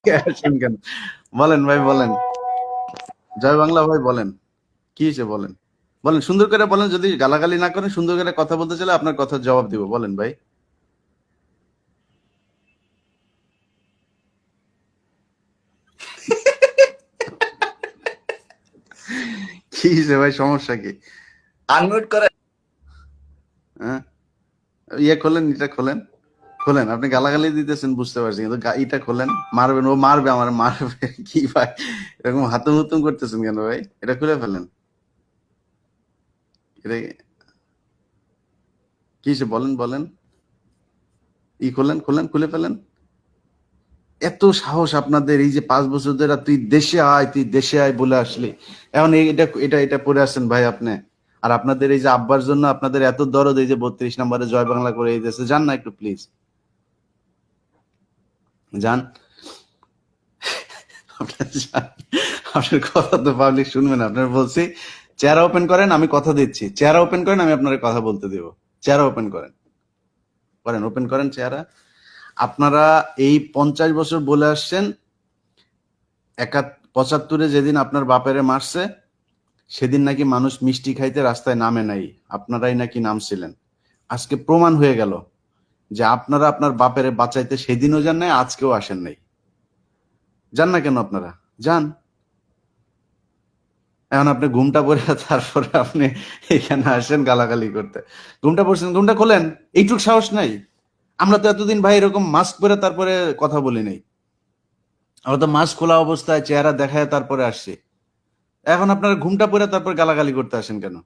আসেন কেন? বলেন ভাই বলেন। জয় বাংলা ভাই বলেন। কি হয়েছে বলেন। বলেন সুন্দর করে বলেন, যদি গালাগালি না করেন সুন্দর করে কথা বলতে চাইলে আপনার কথার জবাব দিব। বলেন ভাই। কি হয়েছে ভাই, সমস্যা কি? আনমিউট করে। হ্যাঁ, ইয়ে খোলেন, এটা খোলেন। খোলেন, আপনি গালাগালি দিতেছেন বুঝতে পারছি, কিন্তু ইটা খোলেন। মারবেন, ও মারবে, আমার মারবে। কি ভাই এরকম হাতুম হুতুম করতেছেন কেন ভাই? এটা খুলে ফেলেন। এটা কি হয়েছে বলেন বলেন। খোলেন খোলেন, খুলে ফেলেন। এত সাহস আপনাদের, এই যে 5 বছর ধরে তুই দেশে আয়, তুই দেশে আয় বলে আসলি, এখন এটা এটা এটা পড়ে আসছেন ভাই আপনি। আর আপনাদের এই যে আব্বার জন্য আপনাদের এত দরদ, এই যে 32 নম্বরে জয় বাংলা করে এই দেশে যান না একটু প্লিজ, যান। আপনার যান। আপনার কথা তো পাবলিক শুনবে না, আপনার বলছি চেহারা ওপেন করেন, আমি কথা দিচ্ছি, চেহারা ওপেন করেন, আমি আপনার কথা বলতে দেব। চেহারা ওপেন করেন, করেন, ওপেন করেন চেহারা। আপনারা এই 50 বছর বলে আসছেন, 75-এ যেদিন আপনার বাপেরে মারছে, সেদিন নাকি মানুষ মিষ্টি খাইতে রাস্তায় নামে নাই, আপনারাই নাকি নামছিলেন। আজকে প্রমাণ হয়ে গেল যে আপনারা আপনার বাপেরে বাঁচাইতে সেদিনও যান নাই, আজকেও আসেন নাই। যান না কেন আপনারা? যান। এখন আপনি ঘুমটা পরে তারপরে আপনি এখানে আসেন গালাগালি করতে। ঘুমটা পড়ছেন, ঘুমটা খোলেন। এইটুক সাহস নাই? আমরা তো এতদিন ভাই এরকম মাস্ক পরে তারপরে কথা বলি নাই। আমরা তো মাস্ক খোলা অবস্থায় চেহারা দেখায় তারপরে আসছি। এখন আপনারা ঘুমটা পরে তারপর গালাগালি করতে আসেন কেন?